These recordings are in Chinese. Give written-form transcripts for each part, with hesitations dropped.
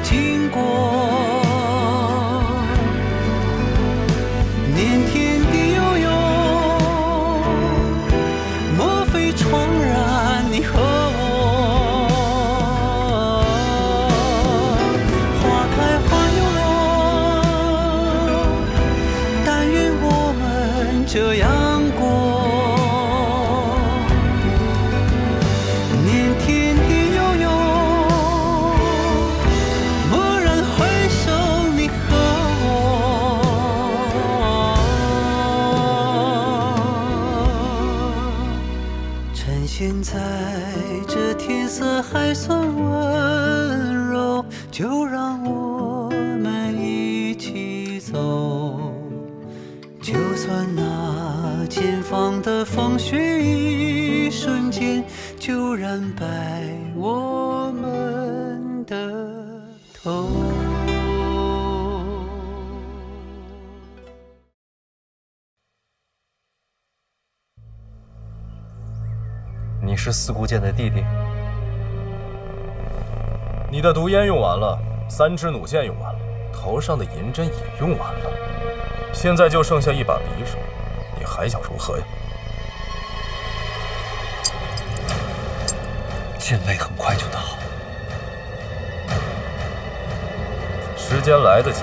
经过，念天地悠悠，莫非怆然你和我？花开花又落，但愿我们这样过。现在这天色还算温柔，就让我们一起走。就算那前方的风雪一瞬间就染白我们的头。你是四姑剑的弟弟。你的毒烟用完了，3支弩箭用完了，头上的银针也用完了，现在就剩下一把匕首，你还想如何呀？剑雷很快就到，时间来得及。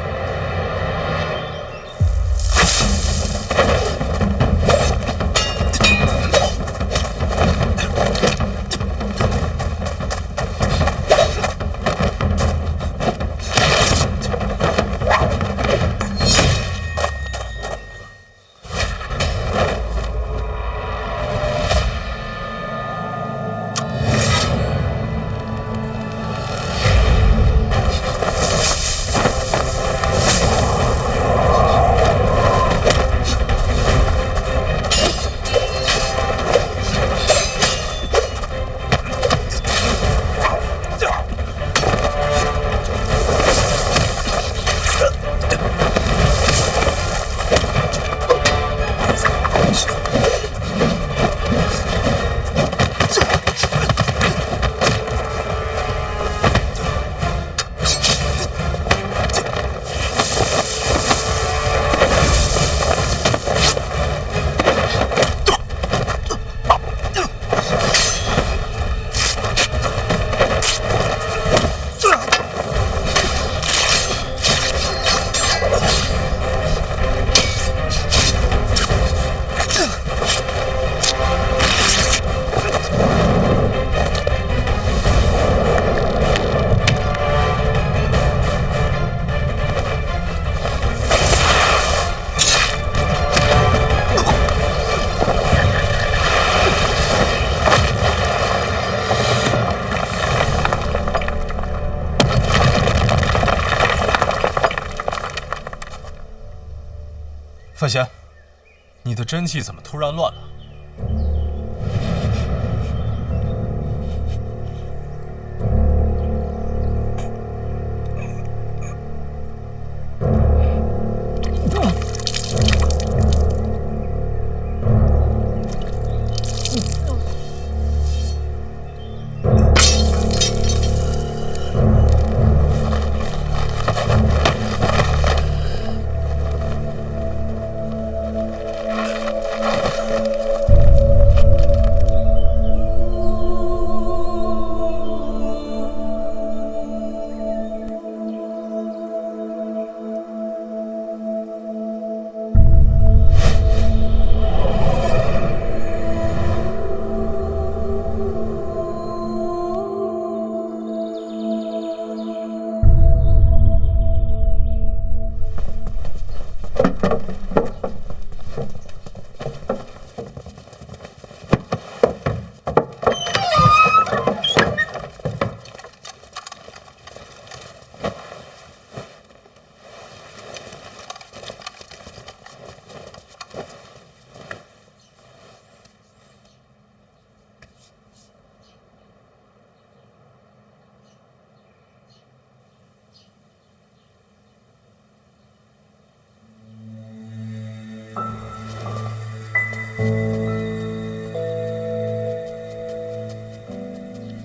范闲，你的真气怎么突然乱了？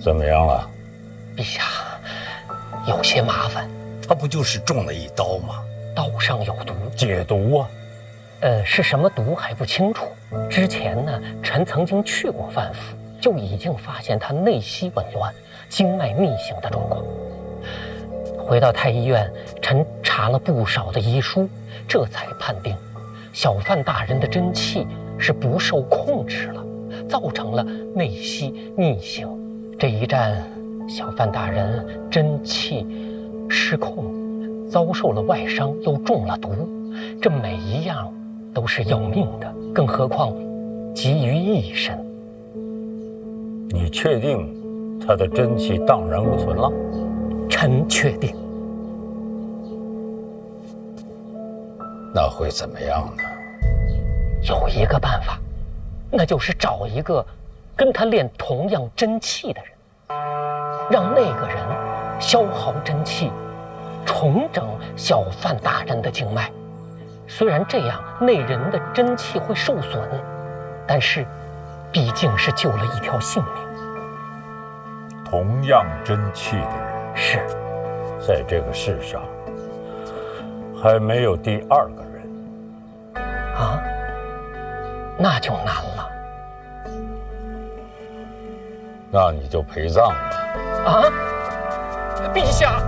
怎么样了？陛下，有些些麻烦。他不就是中了一刀吗？刀上有毒，解毒啊？是什么毒还不清楚。之前呢，臣曾经去过范府，就已经发现他内息紊乱、经脉逆行的状况。回到太医院，臣查了不少的医书，这才判定小范大人的真气是不受控制了，造成了内息逆行。这一战，小范大人真气失控，遭受了外伤，又中了毒，这每一样都是要命的，更何况急于一身。你确定他的真气荡然无存了？臣确定。那会怎么样呢？有一个办法，那就是找一个跟他练同样真气的人，让那个人消耗真气，重整小范大人的经脉。虽然这样那人的真气会受损，但是毕竟是救了一条性命。同样真气的人，是在这个世上还没有第二个人啊，那就难了。那你就陪葬吧。啊，陛下。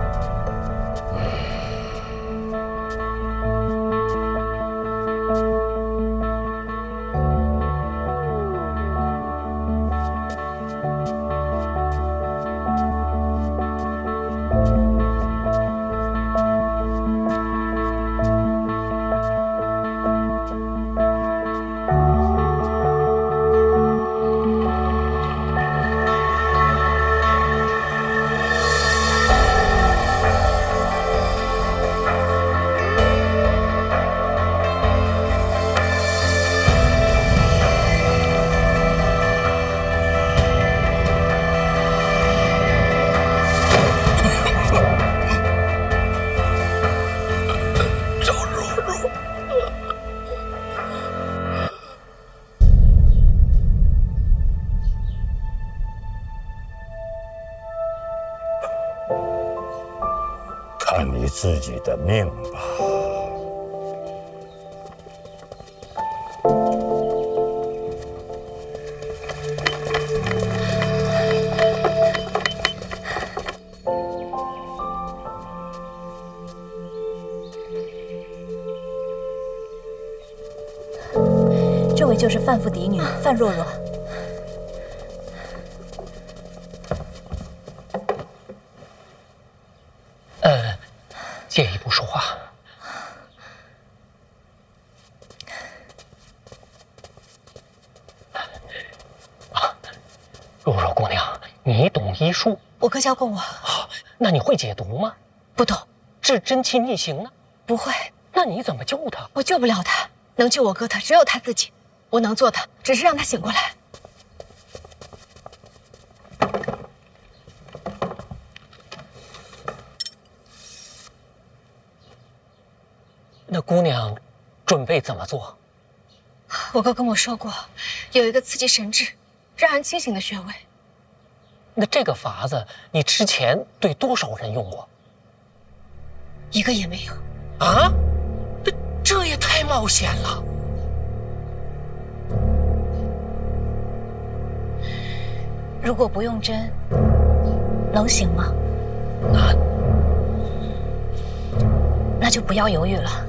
看你自己的命吧。这位就是范府嫡女范若若。借一步说话。若若姑娘，你懂医术？我哥教过我。那你会解毒吗？不懂。治真气逆行呢？不会。那你怎么救他？我救不了他，能救我哥的只有他自己。我能做的只是让他醒过来。那姑娘准备怎么做？我哥跟我说过，有一个刺激神志、让人清醒的穴位。那这个法子你之前对多少人用过？一个也没有。啊？这也太冒险了。如果不用针，能行吗？那就不要犹豫了。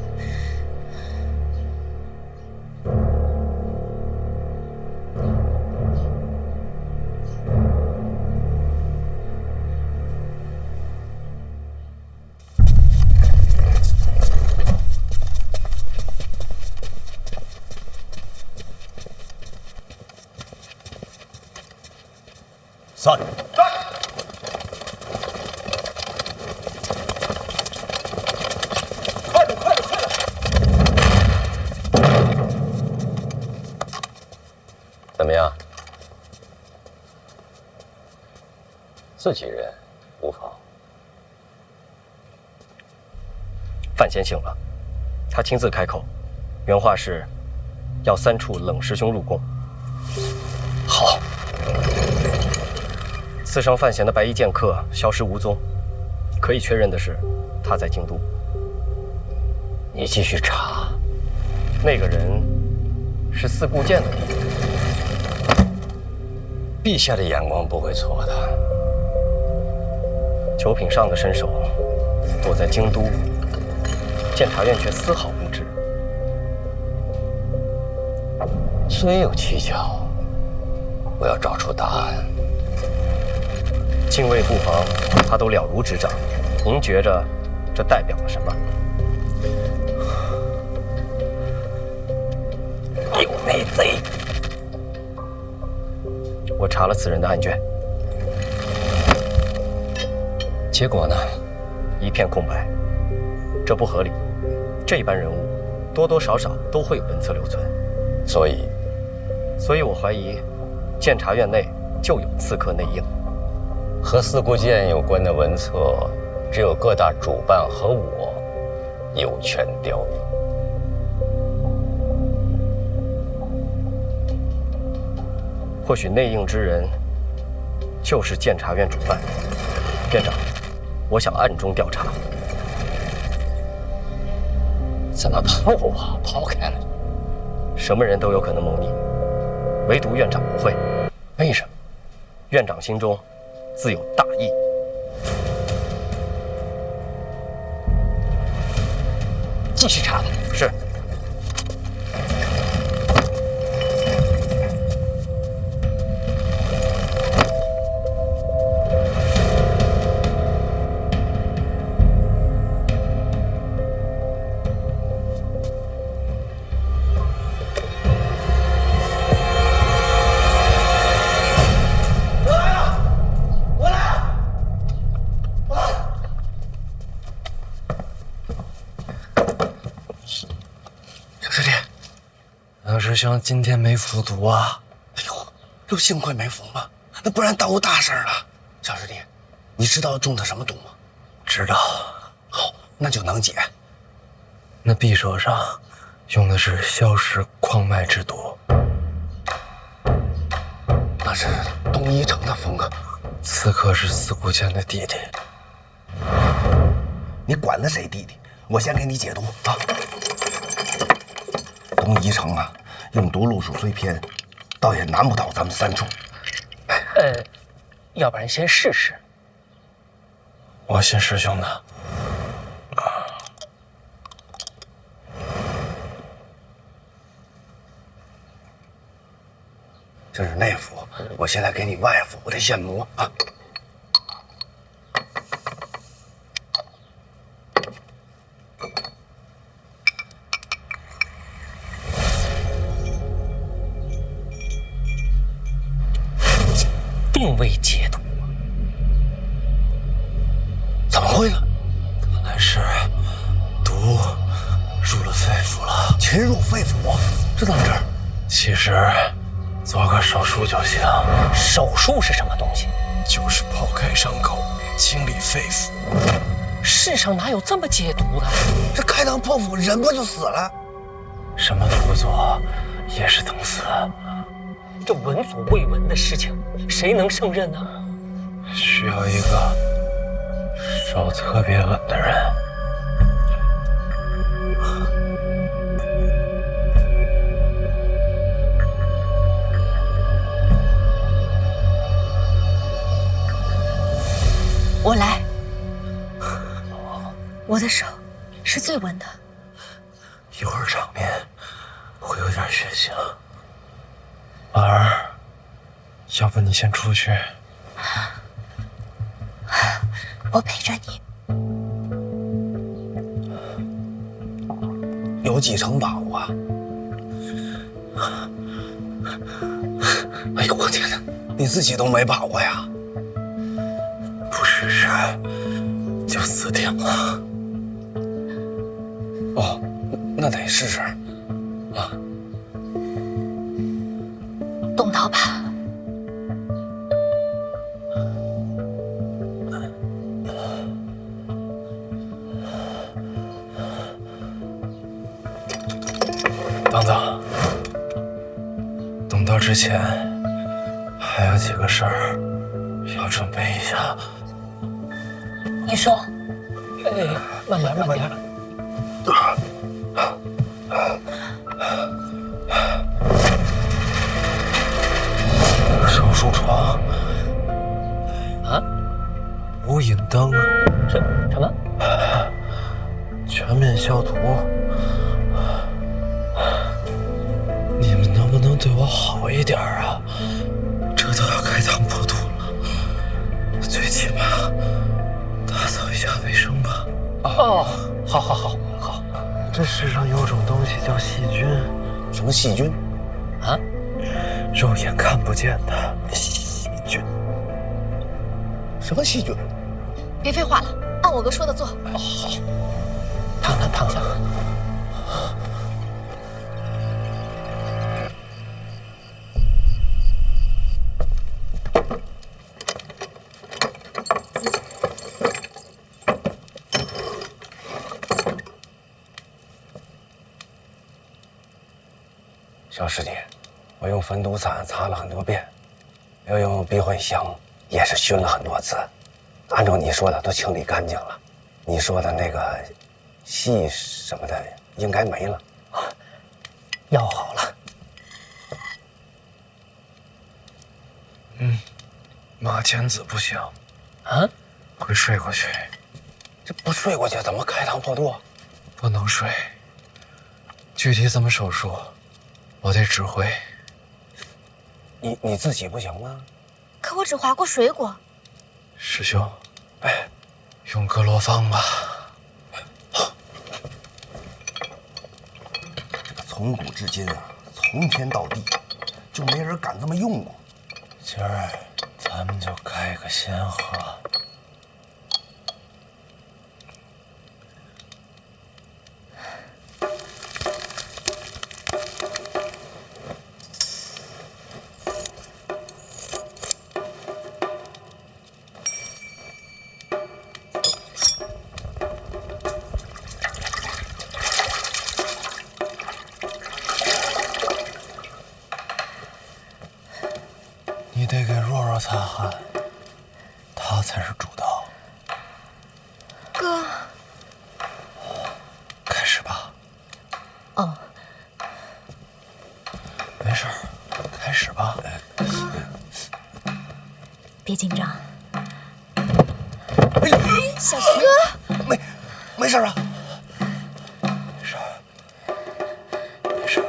散！快点，快点，快点！怎么样？自己人无妨。范先醒了，他亲自开口，原话是，要3处冷师兄入宫。好。刺伤范闲的白衣剑客消失无踪，可以确认的是，他在京都。你继续查。那个人是四顾剑的弟弟。陛下的眼光不会错的。九品上的身手，躲在京都，监察院却丝毫不知。虽有蹊跷，我要找出答案。禁卫布防，他都了如指掌。您觉着这代表了什么？有内贼。我查了此人的案卷，结果呢？一片空白。这不合理。这般人物，多多少少都会有文册留存。所以我怀疑，监察院内就有刺客内应。和四顾剑有关的文册，只有各大主办和我有权调用。或许内应之人就是监察院主办。院长，我想暗中调查。怎么抛开了？什么人都有可能谋逆，唯独院长不会。为什么？院长心中自有大义。继续查吧。是。师兄今天没服毒啊！哎呦，就幸亏没服嘛，那不然耽误大事了。小师弟，你知道中的什么毒吗？知道。好，那就能解。那匕首上用的是硝石矿脉之毒，那是东一城的风格。刺客是四顾剑的弟弟。你管他谁弟弟？我先给你解毒啊。东一城啊，用毒路数虽偏，倒也难不倒咱们三处。要不然先试试。我信师兄的。这是内服，我现在给你外服，我得现磨啊。并未解毒，怎么会呢？看来是毒入了肺腑了。侵入肺腑，这怎么治？其实做个手术就行。手术是什么东西？就是剖开伤口，清理肺腑。世上哪有这么解毒的？这开膛破腹，人不就死了？什么都不做，也是等死。这闻所未闻的事情，谁能胜任呢？需要一个手特别稳的人。我来。我的手是最稳的。一会儿场面会有点血腥。婉儿，要不你先出去，我陪着你。有几成把握啊？哎呦我天哪，你自己都没把握呀？不试试就死定了。哦，那得试试啊。动刀吧。等等，动刀之前还有几个事儿要准备一下。你说。哎，慢点，慢点。手术床啊，无影灯，什么？全面消毒。你们能不能对我好一点啊？这都要开膛破肚了，最起码打扫一下卫生吧。哦，好。这世上有种东西叫细菌。什么细菌？啊？肉眼看不见的细菌。什么细菌？别废话了，按我哥说的做。哦，好。躺下。小师弟，我用焚毒伞擦了很多遍，又用避秽香也是熏了很多次，按照你说的都清理干净了。你说的那个细什么的应该没了。药好了。马钱子不行啊，会睡过去。这不睡过去怎么开膛破肚？不能睡。具体怎么手术，我得指挥。你自己不行吗？可我只划过水果。师兄，用格罗方吧。这个从古至今啊，从天到地，就没人敢这么用过。今儿咱们就开个先河。你得给若若擦汗，她才是主刀。哥，开始吧。哦，没事儿，开始吧。别紧张。小心哥，没事啊。没事儿，没事儿。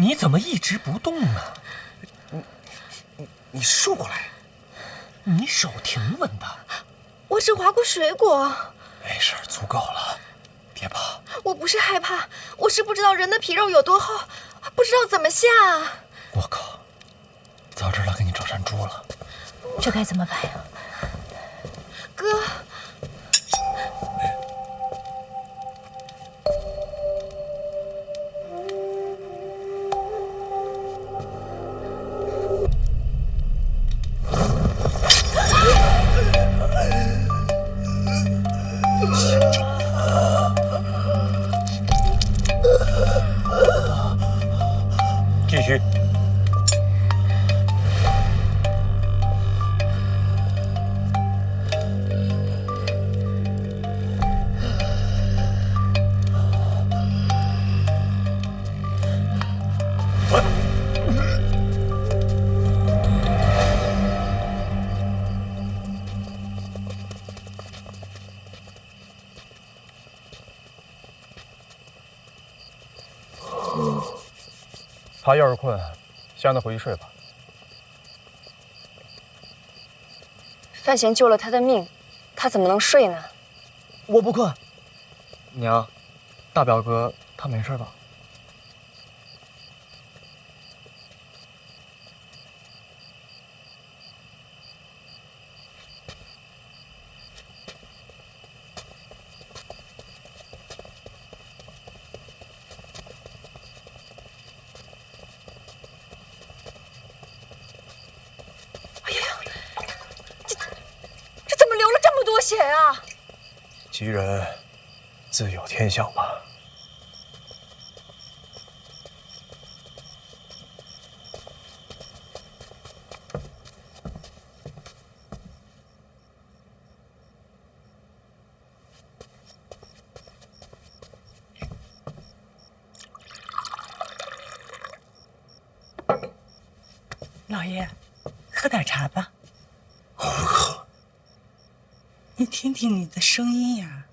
你怎么一直不动呢？你竖过来。你手挺稳的。我只划过水果。没事儿，足够了，别怕。我不是害怕，我是不知道人的皮肉有多厚，不知道怎么下。我靠，早知道给你找山猪了。这该怎么办呀？哥，继续。他要是困，先让他回去睡吧。范闲救了他的命，他怎么能睡呢？我不困。娘，大表哥他没事吧？这怎么流了这么多血啊？吉人自有天相吧。老爷，喝点茶吧。我不喝。你听听你的声音呀。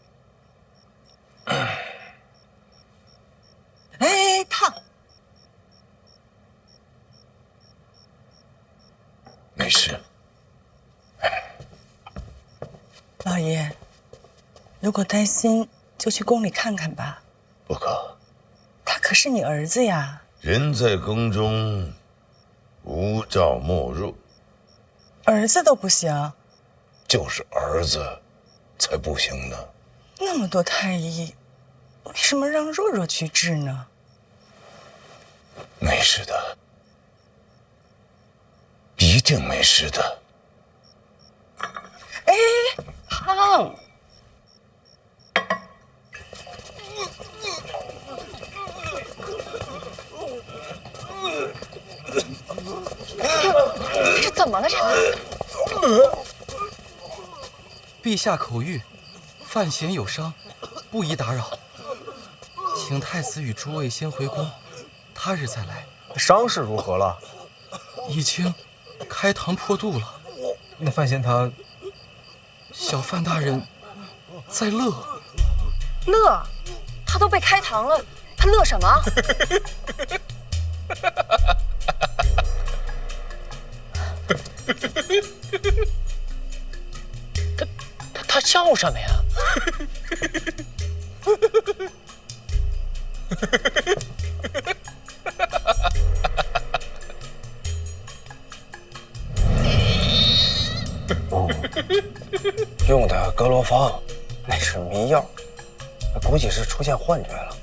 哎，烫！没事。老爷，如果担心，就去宫里看看吧。不可。他可是你儿子呀。人在宫中，无诏莫入。儿子都不行。就是儿子才不行呢。那么多太医，为什么让若若去治呢？没事的，一定没事的。哎，烫！这怎么了？这个陛下口谕，范闲有伤，不宜打扰，请太子与诸位先回宫，他日再来。伤势如何了？已经开膛破肚了。那范闲他……小范大人在乐。乐？他都被开膛了，他乐什么？他笑什么呀？用的格罗方，那是迷药，估计是出现幻觉了。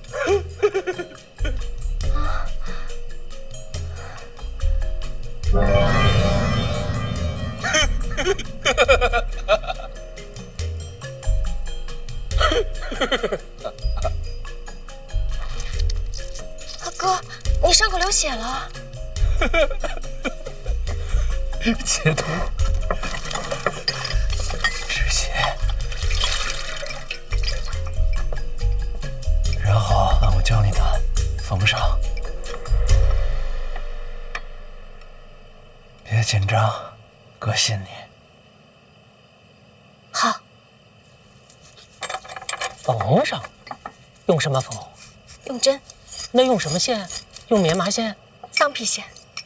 哥，你伤口流血了。解毒，止血，然后按我教你的缝上。别紧张，哥信你。好。缝上？用什么缝？用针。那用什么线？用棉麻线？桑皮线。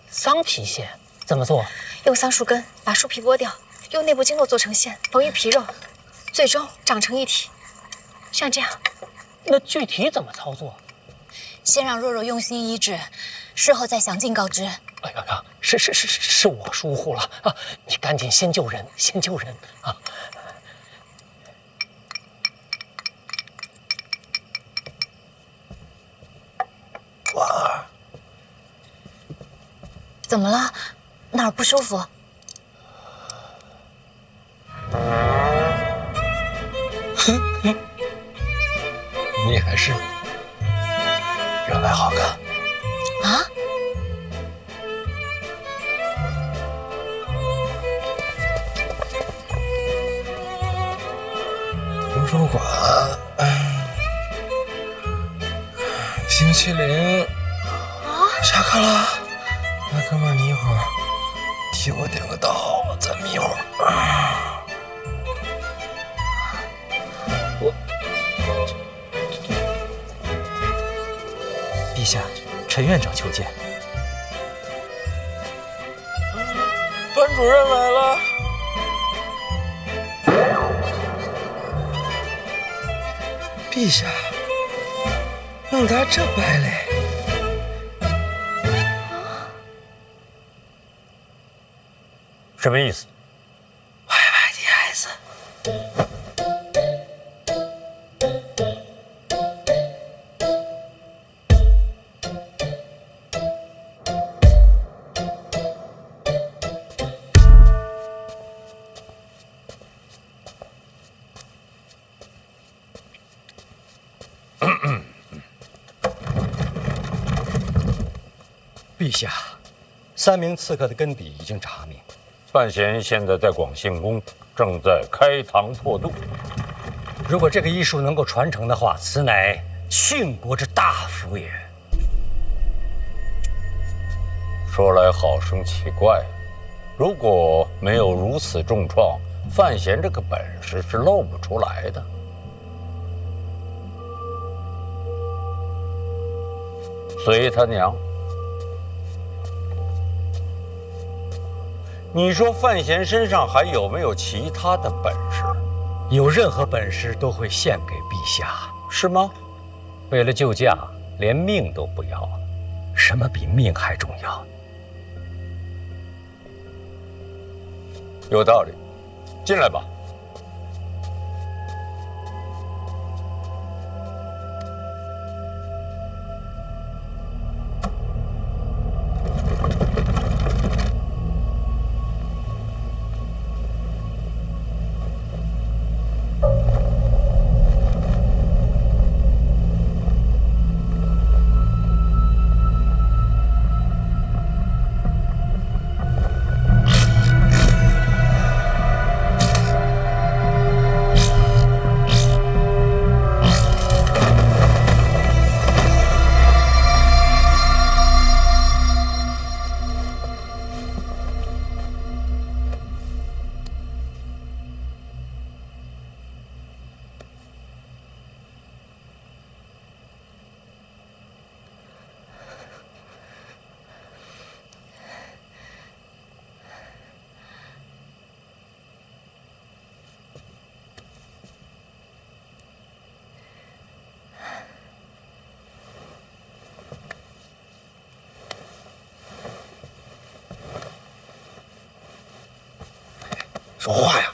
桑皮线怎么做？用桑树根把树皮剥掉，用内部经络做成线，缝于皮肉，最终长成一体，像这样。那具体怎么操作？先让若若用心医治，事后再详尽告知。哎呀，是我疏忽了啊！你赶紧先救人，先救人啊！婉儿，怎么了？哪儿不舒服？你还是原来好看啊！图书馆，冰淇淋啊！下课了，那哥们儿，你一会儿替我点个到，再眯会儿。陛下，陈院长求见。班主任来了。陛下，弄咋这白嘞？什么意思？歪歪的孩子。陛下，3名刺客的根底已经查明，范闲现在在广信宫，正在开膛破肚。如果这个医术能够传承的话，此乃殉国之大福也。说来好生奇怪，如果没有如此重创，范闲这个本事是露不出来的。随他娘。你说范闲身上还有没有其他的本事？有任何本事都会献给陛下，是吗？为了救驾，连命都不要，什么比命还重要？有道理，进来吧。说话呀！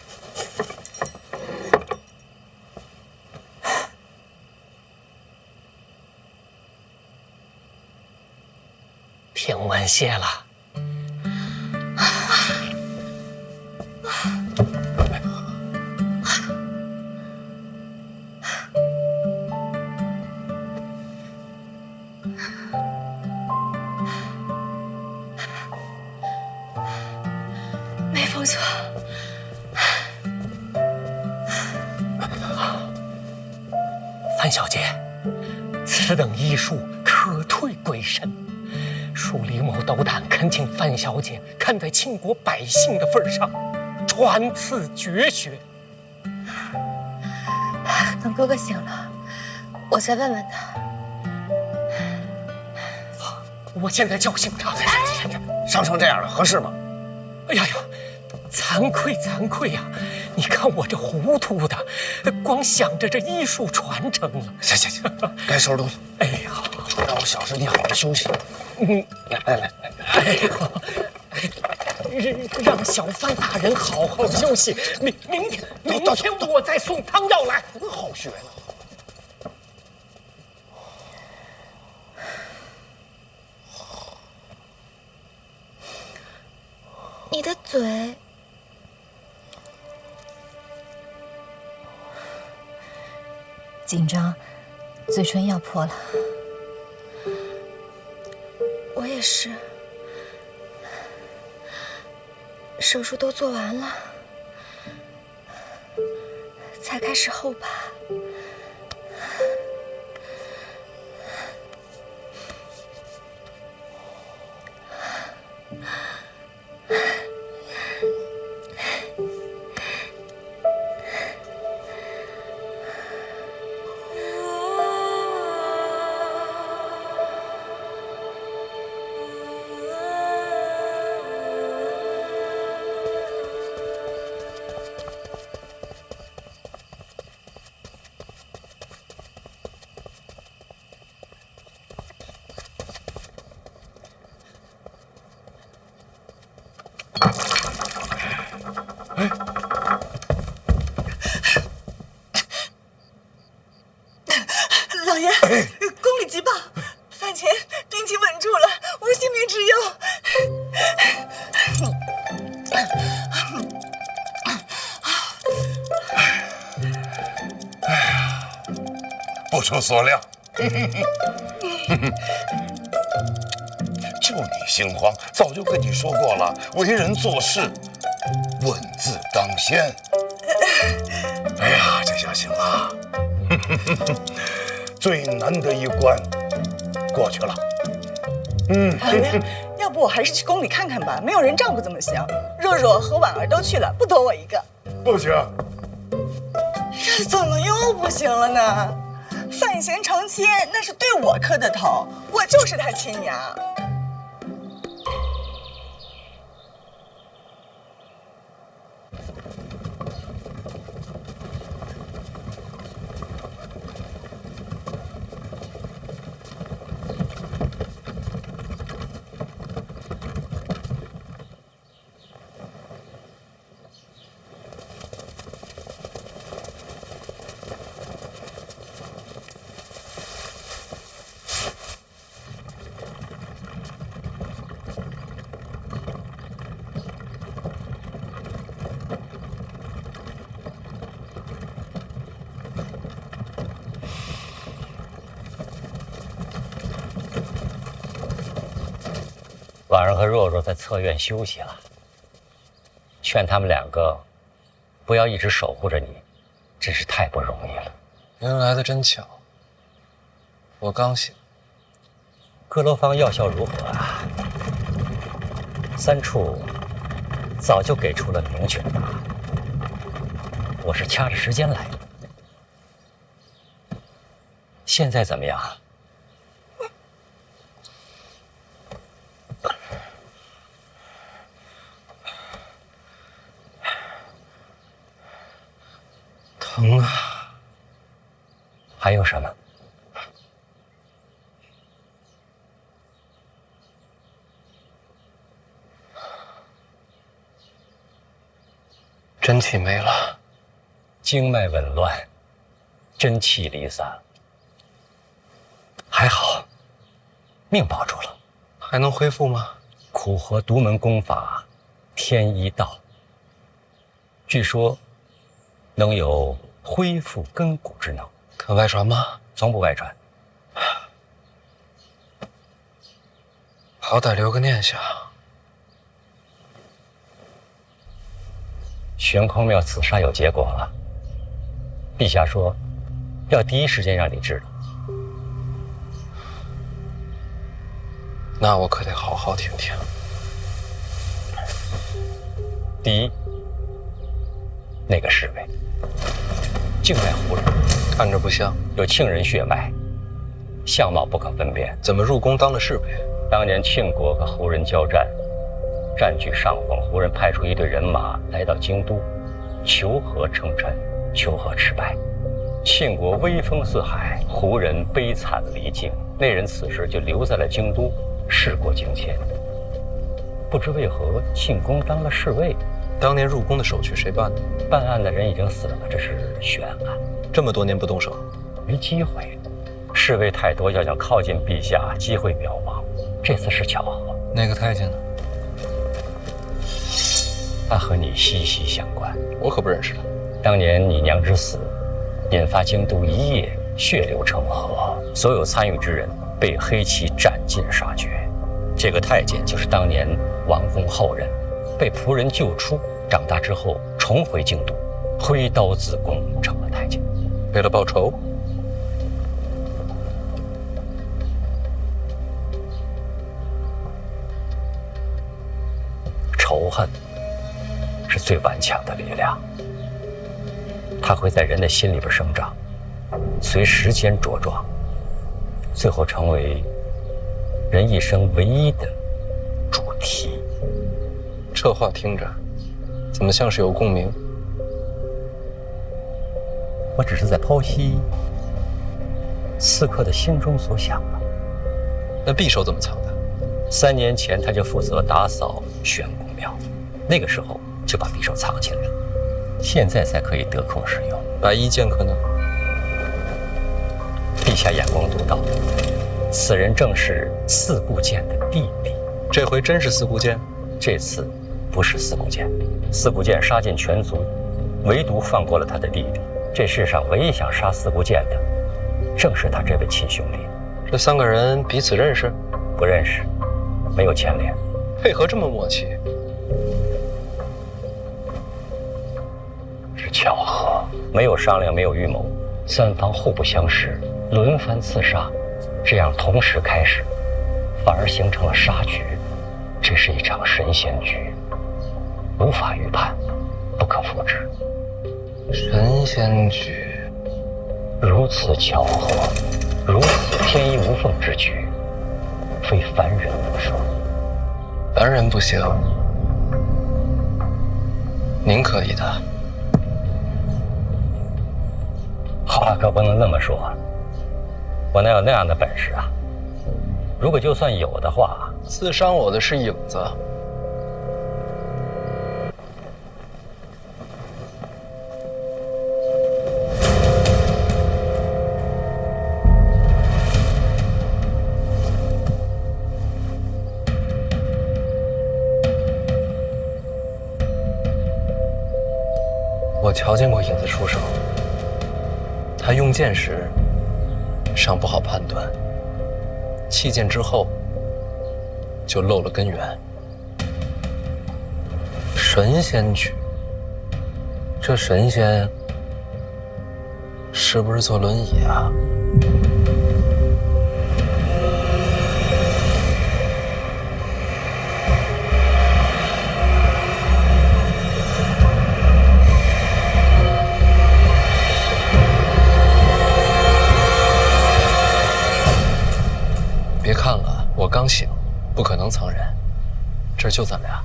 平稳些了。没放错。范小姐，此等医术可退鬼神。恕李某斗胆恳请范小姐看在倾国百姓的份上，传赐绝学。等哥哥醒了，我再问问他。我现在叫醒他。伤成这样了，合适吗？哎呀呦，惭愧惭愧呀！你看我这糊涂的，光想着这医术传承了。行，该收拾东西。哎呀，让我小师弟好好休息。来。哎呀，让小范大人好好休息。明天我再送汤药来。好学呢。你的嘴紧张，嘴唇要破了。我也是，手术都做完了，才开始后怕。老爷，宫里急报，范前病情稳住了，无性命之忧。不出所料，就你心慌，早就跟你说过了，为人做事，稳字当先。哎呀，这下行了，最难的一关过去了。老爷，要不我还是去宫里看看吧，没有人照顾怎么行？若若和婉儿都去了，不多我一个。不行，这怎么又不行了呢？范闲成亲，那是对我磕的头，我就是他亲娘。婉儿和若若在侧院休息了，劝他们两个不要一直守护着你，真是太不容易了。您来的真巧，我刚醒。阁楼房药效如何啊？三处早就给出了明确的答案，我是掐着时间来的。现在怎么样？疼啊！还有什么？真气没了，经脉紊乱，真气离散。还好，命保住了。还能恢复吗？苦活独门功法，天一道。据说能有恢复根骨之能。可外传吗？从不外传。好歹留个念想。玄空庙刺杀有结果了，陛下说要第一时间让你知道。那我可得好好听听。第一，那个侍卫，静脉胡人，看着不像，有庆人血脉，相貌不可分辨。怎么入宫当了侍卫？当年庆国和胡人交战，占据上风，胡人派出一队人马来到京都，求和称臣，求和失败。庆国威风四海，胡人悲惨离境，那人此时就留在了京都，事过境迁。不知为何进宫当了侍卫。当年入宫的手续谁办的？办案的人已经死了，这是悬案。这么多年不动手，没机会。侍卫太多，要想靠近陛下，机会渺茫。这次是巧合。那个太监呢？他和你息息相关。我可不认识他。当年你娘之死，引发京都一夜血流成河，所有参与之人被黑旗斩尽杀绝。这个太监就是当年王公后人，被仆人救出，长大之后重回京都，挥刀自宫，成了太监。为了报仇？仇恨是最顽强的力量，它会在人的心里边生长，随时间茁壮，最后成为人一生唯一的主题。这话听着，怎么像是有共鸣？我只是在剖析刺客的心中所想啊。那匕首怎么藏的？3年前他就负责打扫玄公庙，那个时候就把匕首藏起来了，现在才可以得空使用。白衣剑客呢？陛下眼光独到，此人正是四顾剑的弟弟。这回真是四顾剑？这次不是四顾剑，四顾剑杀尽全族，唯独放过了他的弟弟。这世上唯一想杀四顾剑的，正是他这位亲兄弟。这3个人彼此认识？不认识，没有牵连。配合这么默契，是巧合，没有商量，没有预谋，三方互不相识，轮番刺杀，这样同时开始，反而形成了杀局。这是一场神仙局，无法预判，不可复制。神仙局，如此巧合，如此天衣无缝之局，非凡人莫属。凡人不行，您可以的。话可不能那么说，我哪有那样的本事啊？如果就算有的话，刺伤我的是影子。我瞧见过影子出手，他用剑时尚不好判断，弃剑之后就漏了根源。神仙局，这神仙是不是坐轮椅啊？别看了，我刚醒，不可能藏人，这儿就咱俩。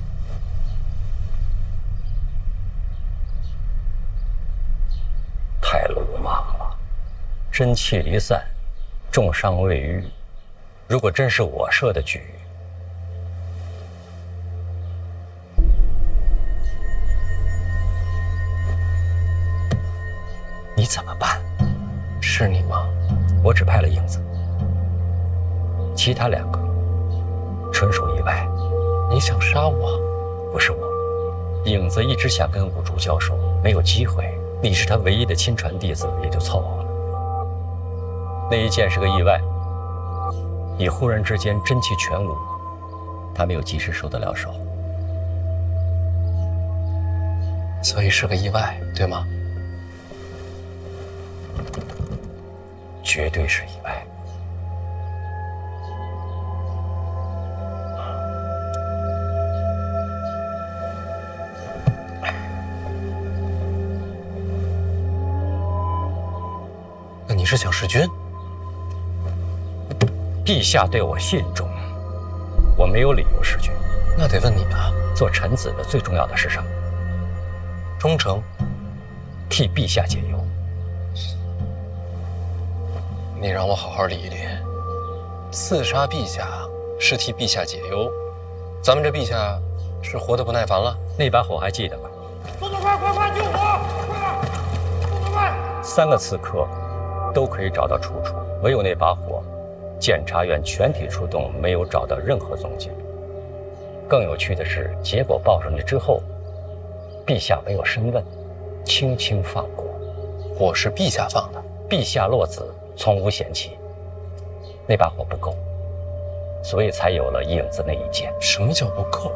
太鲁莽了，真气离散，重伤未愈。如果真是我设的局，你怎么办？是你吗？我只派了影子。其他两个纯属意外。你想杀我？不是我，影子一直想跟五竹交手，没有机会。你是他唯一的亲传弟子，也就凑合了。那一剑是个意外，你忽然之间真气全无，他没有及时收得了手，所以是个意外，对吗？绝对是意外。你是想弑君？陛下对我信重，我没有理由弑君。那得问你啊，做臣子的最重要的是什么？忠诚，替陛下解忧。你让我好好理一理。刺杀陛下是替陛下解忧，咱们这陛下是活得不耐烦了？那把火还记得吗？动作快，快快救火！快点，动作快！3个刺客都可以找到出处，唯有那把火，检察院全体出动，没有找到任何踪迹。更有趣的是，结果报上去之后，陛下没有深问，轻轻放过。火是陛下放的，陛下落子，从无嫌弃。那把火不够，所以才有了影子那一剑。什么叫不够？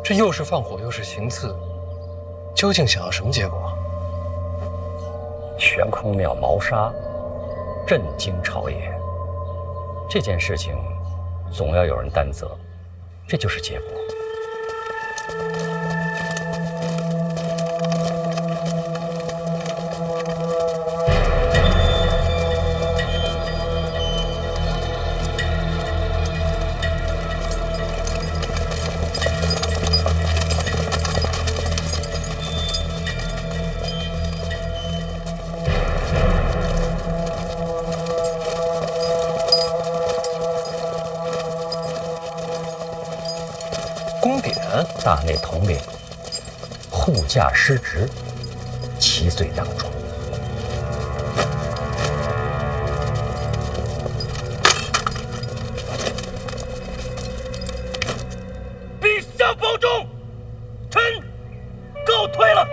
这又是放火又是行刺，究竟想要什么结果？悬空庙谋杀，震惊朝野。这件事情总要有人担责，这就是结果。大内统领护驾失职，其罪当诛。陛下保重，臣告退了。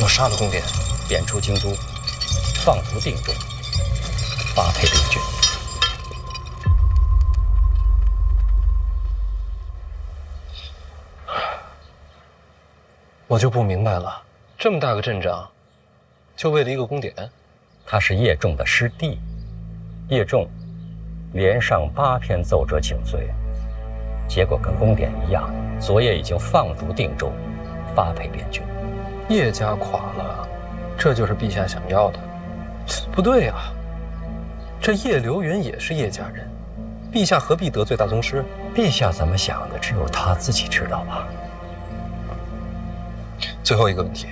我杀了宫典，贬出京都，放逐定州，发配边郡。我就不明白了，这么大个阵仗，就为了一个宫典？他是叶仲的师弟，叶仲连上8篇奏折请罪，结果跟宫典一样，昨夜已经放逐定州，发配边郡。叶家垮了，这就是陛下想要的？不对呀，这叶流云也是叶家人，陛下何必得罪大宗师？陛下怎么想的，只有他自己知道吧。最后一个问题，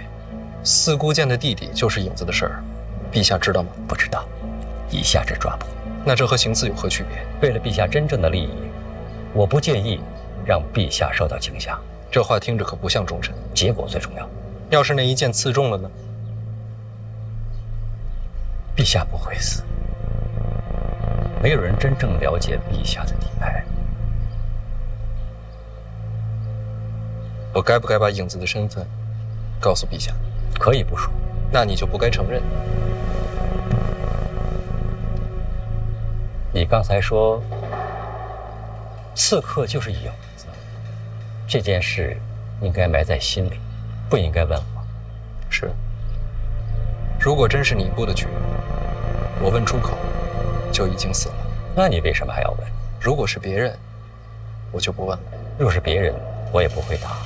四姑见的弟弟就是影子的事儿，陛下知道吗？不知道，以下这抓捕。那这和行刺有何区别？为了陛下真正的利益，我不介意让陛下受到惊吓。这话听着可不像忠臣。结果最重要。要是那一箭刺中了呢？陛下不会死。没有人真正了解陛下的底牌。我该不该把影子的身份告诉陛下？可以不说。那你就不该承认。你刚才说刺客就是影子，这件事应该埋在心里，不应该问我。是。如果真是你布的局，我问出口就已经死了。那你为什么还要问？如果是别人，我就不问了。若是别人，我也不会答。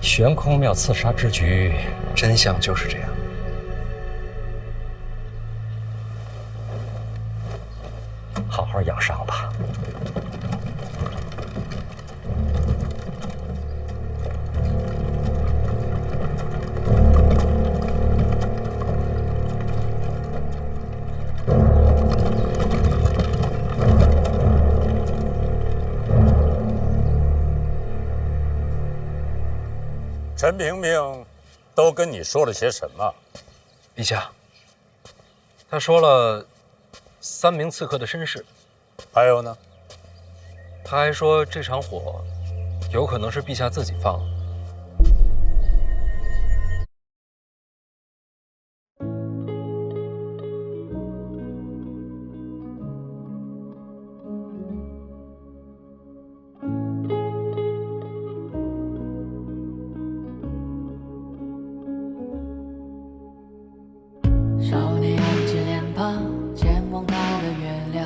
悬空庙刺杀之局，真相就是这样。好好养伤吧。陈明明都跟你说了些什么？陛下，他说了3名刺客的身世。还有呢？他还说这场火有可能是陛下自己放的。少年扬起脸庞，前往他的月亮。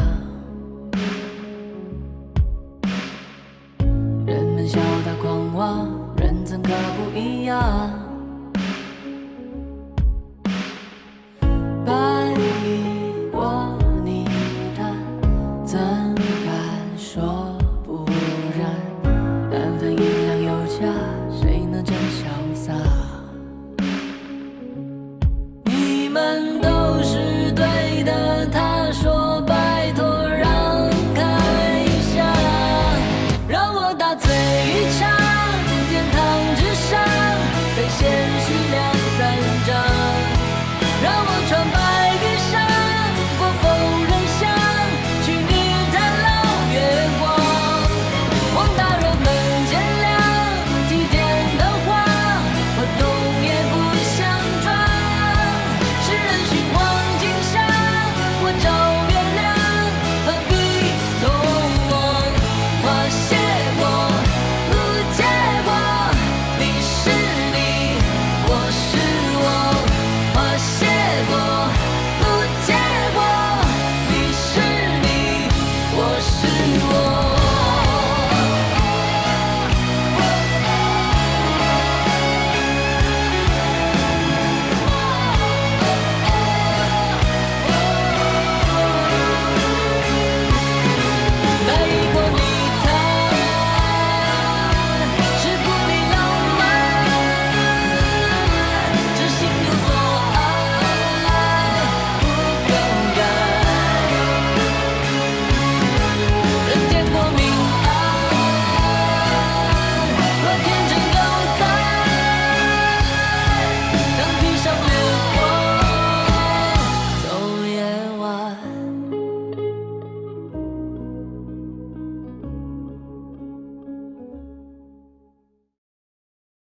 人们笑他狂妄，人怎可不一样？白衣过泥潭，怎敢说不然？但凡银两有价，谁能真潇洒？你们都